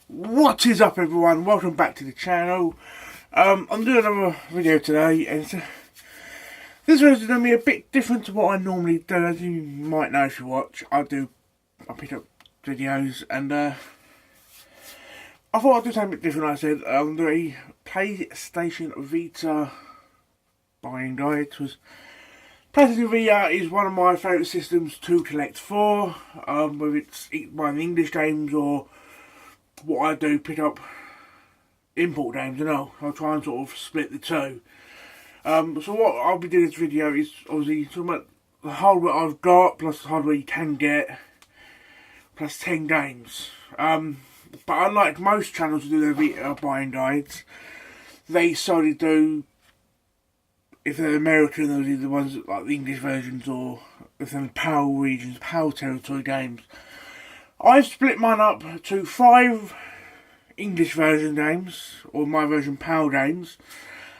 What is up, everyone? Welcome back to the channel. I'm doing another video today, and this video is going to be a bit different to what I normally do. As you might know if you watch, I pick up videos, and I thought I'd do something a bit different. Like I said, I'm doing a PlayStation Vita buying guide. PlayStation Vita is one of my favourite systems to collect for, whether it's buying English games or what I do, pick up import games, and I'll try and sort of split the two. So what I'll be doing in this video is obviously talking about the hardware I've got, plus the hardware you can get, plus 10 games. But unlike most channels who do their Vita buying guides, they solely do, if they're American, those are the ones like the English versions, or if they're PAL regions, PAL territory games. I've split mine up to 5 English version games, or my version PAL games,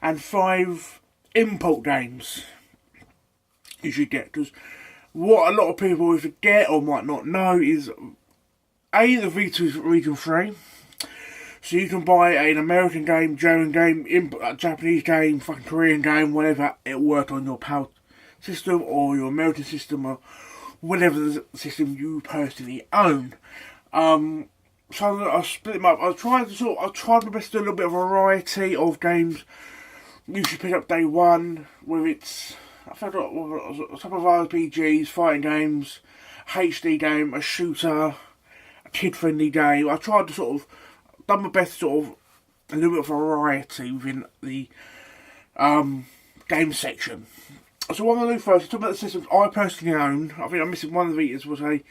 and 5 import games you should get. Because what a lot of people forget or might not know is, A, the Vita is region free. So you can buy an American game, German game, Japanese game, fucking Korean game, whatever, it'll work on your PAL system or your American system or whatever the system you personally own. So I'll split them up. I'll try my best to do a little bit of variety of games you should pick up day one, whether it's a type of RPGs, fighting games, HD game, a shooter, a kid-friendly game. I tried to sort of done my best to sort of a little bit of variety within the game section. So what I'm going to do first is talk about the systems I personally own. I think I'm missing one of the Vitas, which I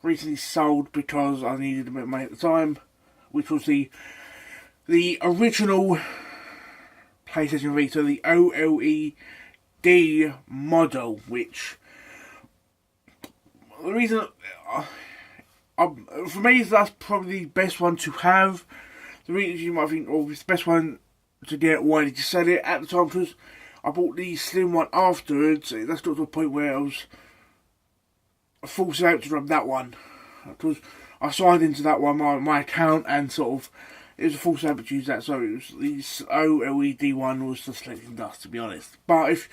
recently sold because I needed a bit of money at the time, which was the original PlayStation Vita, the OLED model, which the reason for me is that's probably the best one to have. The reason you might think, oh, it's the best one to get, why did you sell it at the time? Because I bought the slim one afterwards. That's got to a point where I was forced out to grab that one, because I signed into that one, my account, and sort of it was a forced out to use that. So it was the OLED one was just slicking dust, to be honest. But if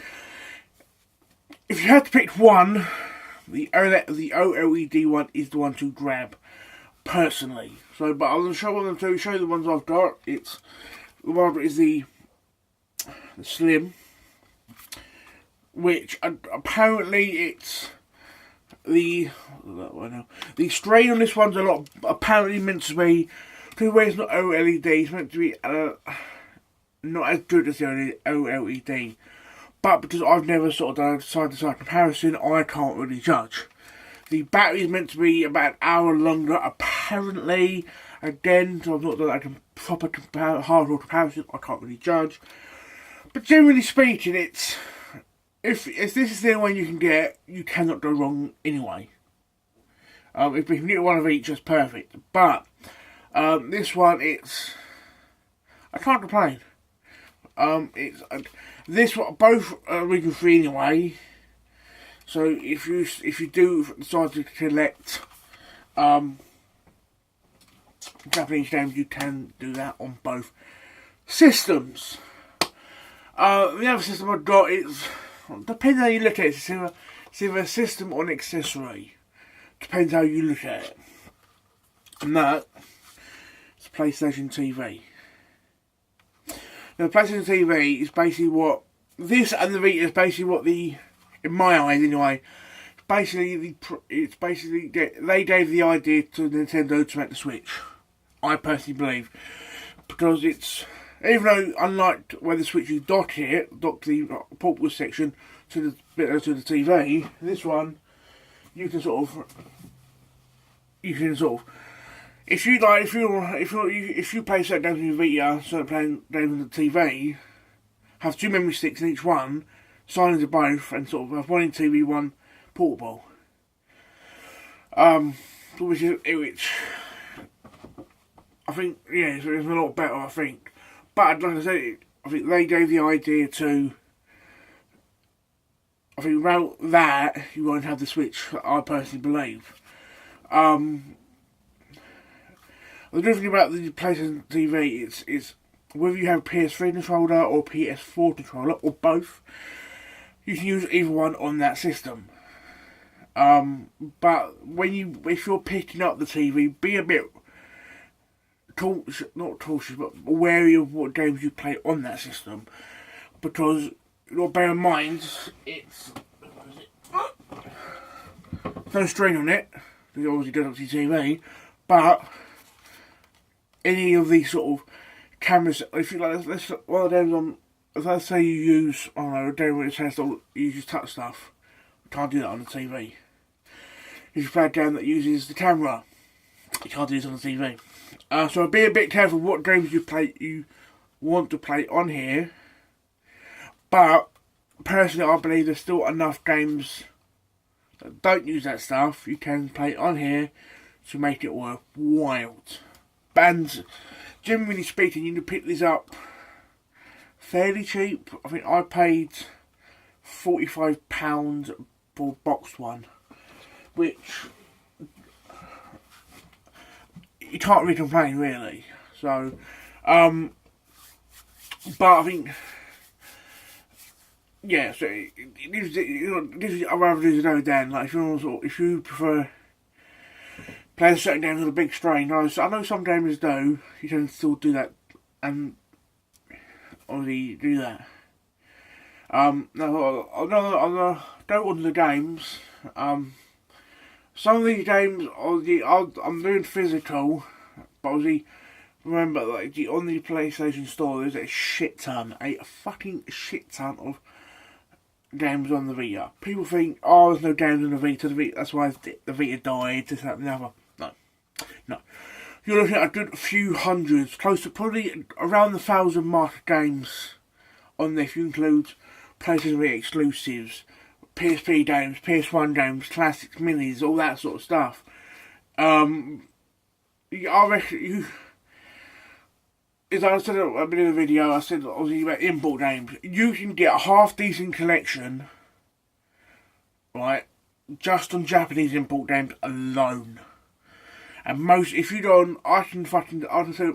you had to pick one, the OLED one is the one to grab personally. So, but I'm going to show you the ones I've got. It's the one is the slim, which apparently it's the strain on this one's a lot. Apparently meant to be, because where it's not OLED, it's meant to be not as good as the OLED. But because I've never sort of done a side-to-side comparison, I can't really judge. The battery is meant to be about an hour longer, apparently. Again, so I've not done like a proper hardware comparison, I can't really judge. But generally speaking, it's if this is the only one you can get, you cannot go wrong anyway. If we can get one of each, that's perfect. But this one, I can't complain. This one, both are region free anyway. So if you do decide to collect Japanese games, you can do that on both systems. The other system I've got is, depends how you look at it, it's either a system or an accessory. Depends how you look at it. And that is PlayStation TV. Now, the PlayStation TV is basically what this and the Vita is basically what in my eyes anyway. It's basically they gave the idea to Nintendo to make the Switch. I personally believe, because it's, even though unlike where the Switch you dock the portable section to the TV, this one you can sort of if you play certain games on your Vita, certain games on the TV, have 2 memory sticks in each one, sign into both, and sort of have one in TV, one portable. Which I think, yeah, it's a lot better, I think. But like I said, I think they gave the idea to, I think without that, you won't have the Switch, I personally believe. The difference thing about the PlayStation TV, it's whether you have a PS3 controller or PS4 controller or both, you can use either one on that system. But if you're picking up the TV, be a bit not cautious, but wary of what games you play on that system, because bear in mind it's no strain on it, because it obviously does up to TV, but any of these sort of cameras, if you like, one of the games on, let's say you use, I don't know, a game where it says you just touch stuff, you can't do that on the TV. If you play a game that uses the camera, you can't do this on the TV. So be a bit careful what games you want to play on here. But personally, I believe there's still enough games that don't use that stuff you can play on here to make it worthwhile. And generally speaking, you can pick these up fairly cheap. I think I paid £45 for a boxed one, which you can't really complain, really. So, but I think, yeah. So I'd rather do the Dan. Like if you prefer playing certain games on a big screen, I know some gamers do. You can still do that, and obviously do that. No, I'll go on to the games. Some of these games, I'm doing physical, but obviously, remember, like, on the PlayStation Store, there's a fucking shit ton of games on the Vita. People think, oh, there's no games on the Vita, that's why the Vita died, this, that, and the other. No. You're looking at a good few hundreds, close to probably around the 1,000 mark of games on there, if you include PlayStation Vita exclusives, PSP games, PS1 games, classics, minis, all that sort of stuff. I reckon as I said at the beginning of the video, I said obviously about import games. You can get a half decent collection, right, just on Japanese import games alone. And if you don't, I can say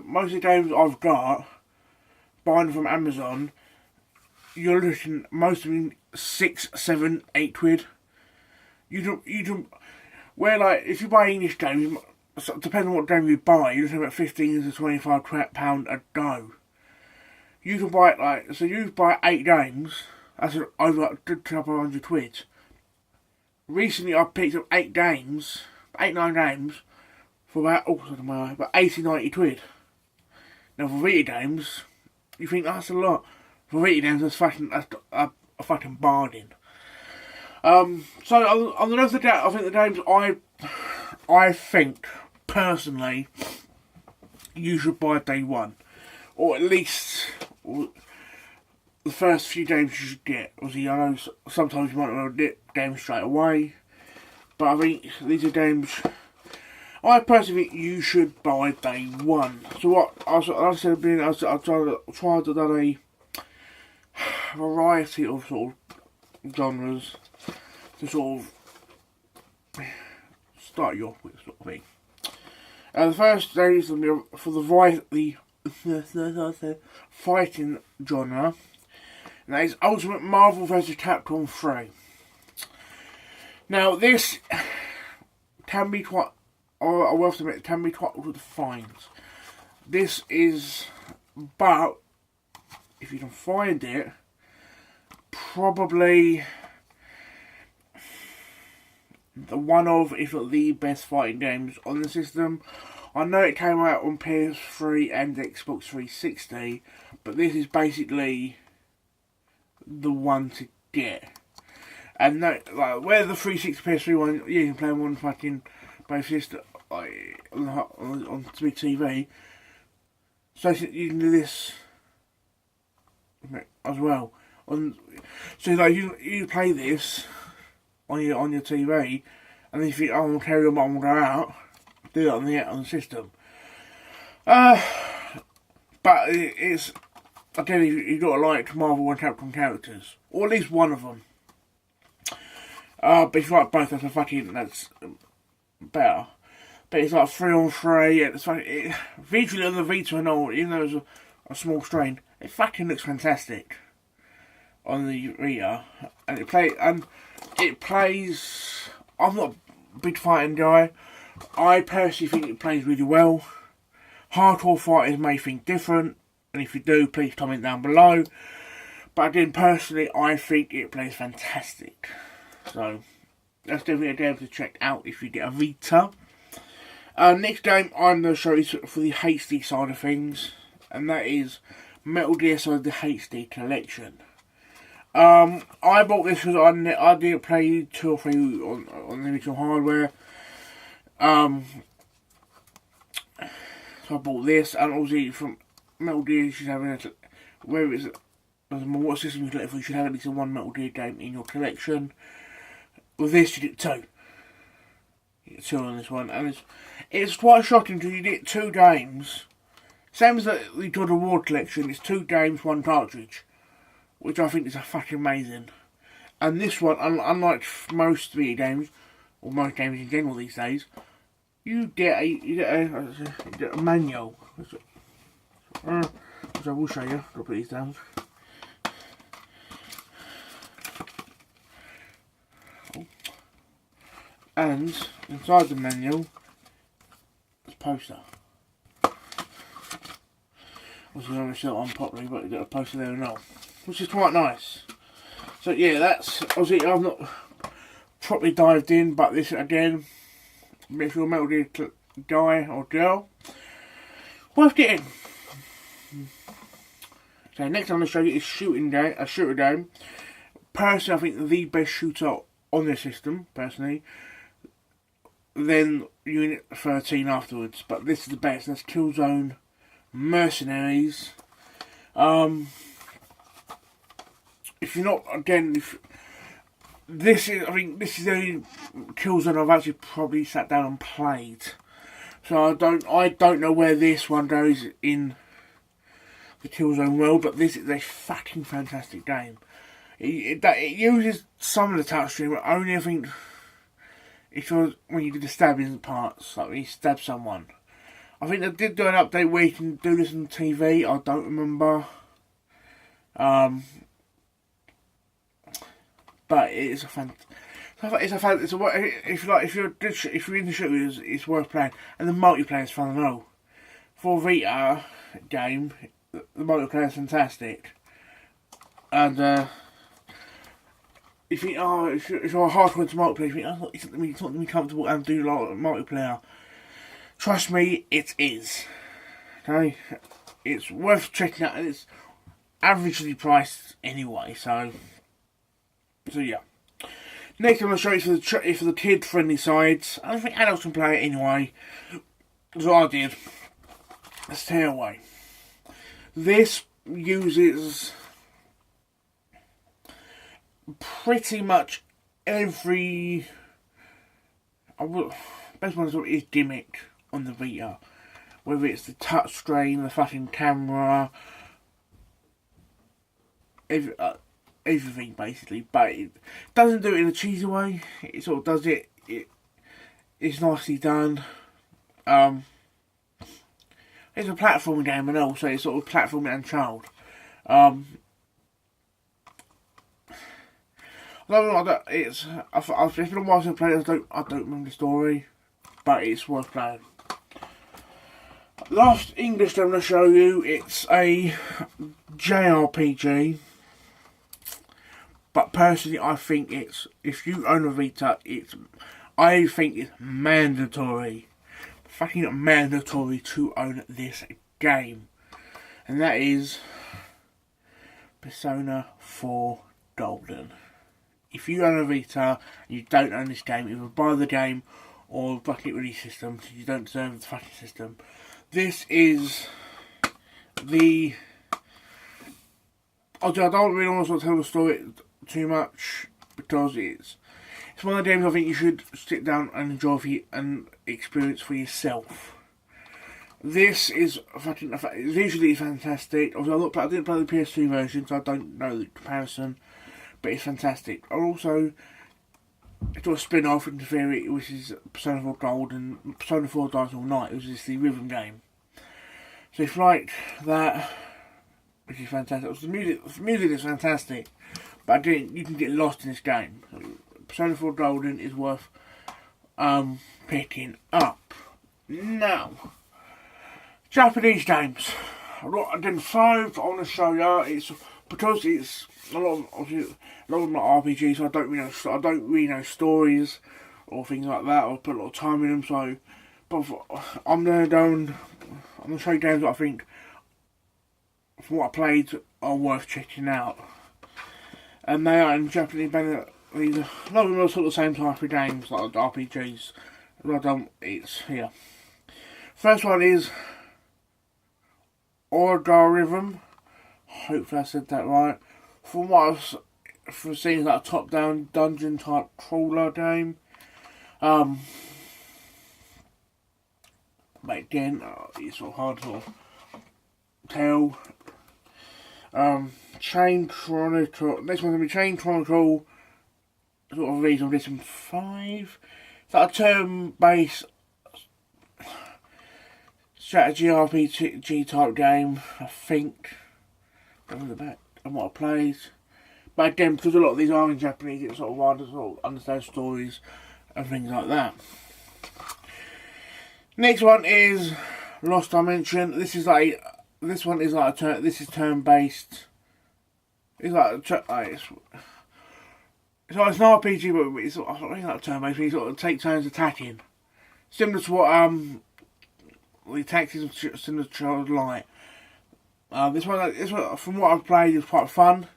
most of the games I've got, buying them from Amazon, you're looking most of them 6, 7, 8 quid. You don't. Where like if you buy English games, depending on what game you buy, you're looking about £15 to £25 a go. You can buy it like you buy 8 games. That's over a good couple of £100. Recently, I picked up 9 games for about 80, 90 quid. Now for Vita games, you think that's a lot. For Vita games, that's a fucking bargain. So on the rest of the I think the games I think personally you should buy day one, or at least the first few games you should get. Obviously, I know sometimes you might not get games straight away, but I think these are games I personally think you should buy day one. So what I tried to do a variety of sort of genres to sort of start you off with, sort of thing. The first day is for the fighting genre, and that is Ultimate Marvel vs. Capcom 3. Now this can be quite, I will have to admit, it can be quite hard to find. This is, but if you can find it, probably one of, if not the best fighting games on the system. I know it came out on PS3 and Xbox 360, but this is basically the one to get. And like where the 360 PS3 one, you can play them on fucking both systems, like on big TV. So you can do this as well. So like you play this on your TV, and then you think, oh, I'm gonna carry on, I'm gonna go out, do that on the system. But it's again, you've got to like Marvel and Capcom characters, or at least one of them. But if you like both, that's better. but it's like 3-on-3, and it's like, visually on the Vita and all, even though it's a small screen, it fucking looks fantastic on the Vita, and it plays. I'm not a big fighting guy. I personally think it plays really well. Hardcore fighters may think different, and if you do, please comment down below. But again, personally, I think it plays fantastic. So that's definitely a game to check out if you get a Vita. Next game I'm going to show is for the HD side of things, and that is Metal Gear Solid the HD Collection. I bought this because I didn't play 2 or 3 on the original hardware. So I bought this, and obviously from Metal Gear you should have whether it's what system you select for, you should have at least one Metal Gear game in your collection. With this you get 2. You get 2 on this one, and it's quite shocking because you get 2 games. Same as the God of War collection, it's 2 games, 1 cartridge, which I think is fucking amazing. And this one, unlike most video games, or most games in general these days, you get a manual, which I will show you. I'll put these down. And inside the manual, there's a poster. Obviously, I'm going to show it on properly, but you've got a poster there and all, which is quite nice. So yeah, that's obviously I've not properly dived in, but this again, if you're a Metal Gear guy or girl, worth getting. So next I'm going to show you is a shooter game. Personally, I think the best shooter on this system, personally. Then Unit 13 afterwards, but this is the best. That's Killzone Mercenaries. If you're not, again, this is the only Killzone I've actually probably sat down and played. So I don't know where this one goes in the Killzone world, but this is a fucking fantastic game. It uses some of the touchscreen, but only I think it was when you do the stabbing parts, like when you stab someone. I think they did do an update where you can do this on TV. I don't remember. But it's if you're into shooters, it's worth playing, and the multiplayer is fun as well. For a Vita game, the multiplayer is fantastic, and if you're hardcore into multiplayer, you think, oh, it's not going to be comfortable and do like multiplayer. Trust me, it is. Okay, it's worth checking out, and it's averagely priced anyway. So yeah. Next, I'm going to show you for the kid-friendly sides. I don't think adults can play it anyway. That's what I did. Stay away. This uses pretty much every best one is gimmick on the Vita, whether it's the touchscreen, the fucking camera, everything basically. But it doesn't do it in a cheesy way. It sort of does it. It's nicely done. It's a platforming game and also it's sort of platforming and child. It's been a while since I played it. I don't remember the story, but it's worth playing. Last English I'm going to show you, it's a JRPG, but personally I think if you own a Vita, I think it's mandatory, fucking mandatory to own this game, and that is Persona 4 Golden. If you own a Vita and you don't own this game, either buy the game or fucking release system, because you don't deserve the fucking system. This is the... I don't really want to tell the story too much, because it's one of the games I think you should sit down and enjoy and experience for yourself. This is fucking visually fantastic. Although I didn't play the PS2 version, so I don't know the comparison. But it's fantastic. Also, it's got a spin-off into theory, which is Persona 4 Gold and Persona 4 Dice All Night, which is the rhythm game. So if you like that, which is fantastic. The music is fantastic, but you can get lost in this game. Persona 4 Golden is worth picking up. Now, Japanese games. I've done 5 I want to show you. It's because it's a lot of them are RPGs, so I don't really know stories or things like that, or put a lot of time in them. So, but I'm gonna show you games that I think, from what I played, are worth checking out. And they are in Japanese. These are a lot of them are sort of the same type of games, like RPGs. It's here. First one is Orgarism. Hopefully I said that right. From what I've seen, like a top-down dungeon type crawler game. But again, it's sort of hard to tell. Chain Chronicle. Next one's gonna be Chain Chronicle. Sort of reason of this in 5. It's like a turn-based strategy RPG type game, I think. Over the back and what I played. But again, because a lot of these are in Japanese, it's sort of hard to sort of understand stories and things like that. Next one is Lost Dimension. This is turn-based. It's like it's an RPG, but it's like turn-based. You sort of take turns attacking, similar to what the attacks is similar to Child Light. This one, from what I've played, is quite fun.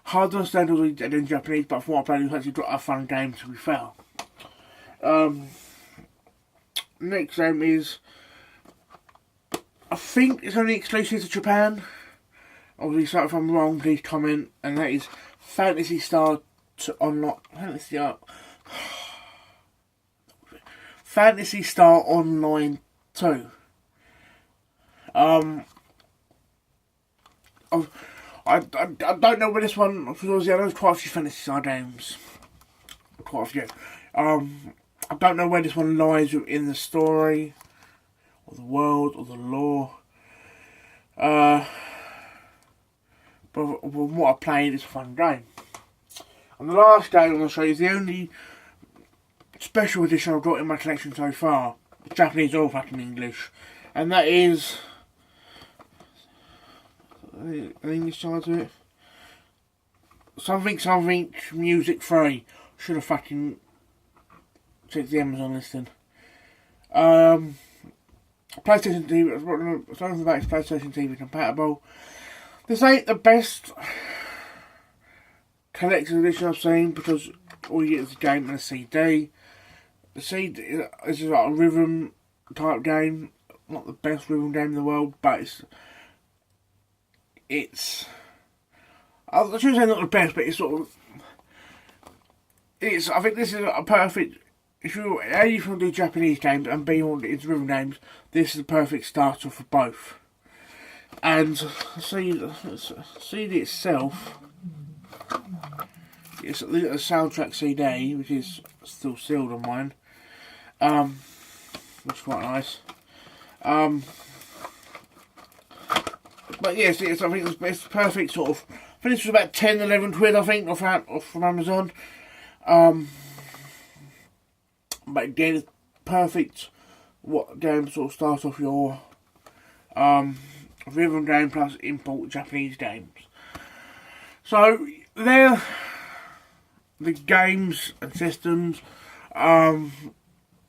Hard to understand all in Japanese, but from what I've played, it's actually a fun game to be fair. Next game is, I think it's only exclusive to Japan. Obviously, so if I'm wrong, please comment. And that is Phantasy Star Phantasy Star Online 2. I don't know where this one, because obviously I know there's quite a few Phantasy Star games. Quite a few. I don't know where this one lies in the story, or the world, or the lore. But from what I played, it's a fun game. And the last game I'm going to show you is the only special edition I've got in my collection so far. It's Japanese or fucking English. And that is an English side to it. Something music free. Should have fucking checked the Amazon listing. PlayStation TV. Something about PlayStation TV compatible. This ain't the best collector's edition I've seen, because all you get is a game and a CD. The CD is like a rhythm type game. Not the best rhythm game in the world, but it's I shouldn't say not the best, but it's sort of, I think this is a perfect, if you A, you want to do Japanese games, and B, you want to get into rhythm games, this is the perfect starter for both. And CD itself, it's a soundtrack CD, which is still sealed on mine, which is quite nice. But yes, I think it's perfect sort of. I think this was about 10, 11 quid, I think, off from Amazon. But again, it's perfect game to sort of start off your rhythm game plus import Japanese games. So they're the games and systems. The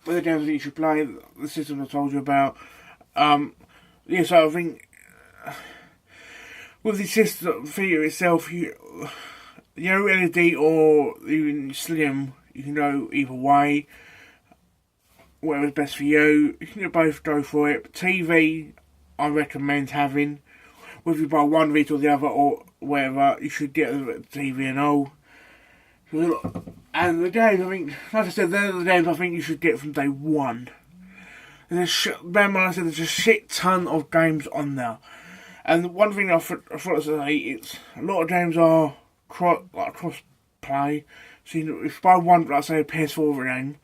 games that you should play, the systems I told you about. Yeah, so I think with the system Vita itself, LED or even slim, you can go either way. Whatever's best for you. You can both go for it. But TV, I recommend having. Whether you buy one Vita or the other or whatever, you should get the TV and all. And the games, I think, like I said, they're the games I think you should get from day one. There's a shit ton of games on there. And one thing I forgot to say, it's a lot of games are cross play. So if you buy one, like say a PS4 game,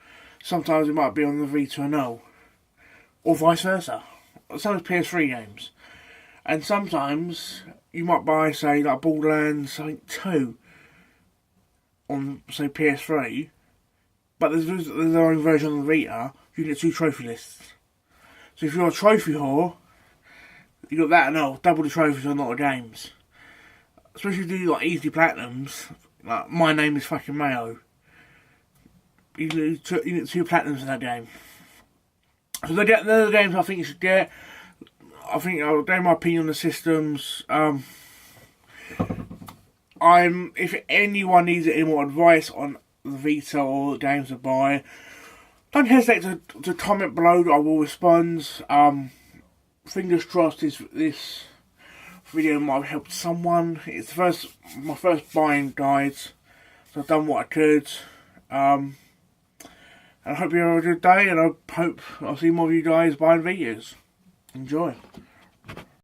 sometimes it might be on the Vita and no, or vice versa. Some of PS3 games, and sometimes you might buy, say, like Borderlands 2 on, say, PS3, but there's their own version on the Vita. You get 2 trophy lists. So if you're a trophy whore, you got that and all, double the trophies on a lot of games. Especially if you do like easy platinums, like My Name Is Fucking Mayo. You get 2 platinums in that game. So they're the games I think you should get. I think I'll give my opinion on the systems. If anyone needs any more advice on the Vita or the games to buy, don't hesitate to comment below. I will respond. Fingers crossed this video might have helped someone. It's my first buying guide, so I've done what I could. And I hope you have a good day, and I hope I'll see more of you guys buying Vitas. Enjoy.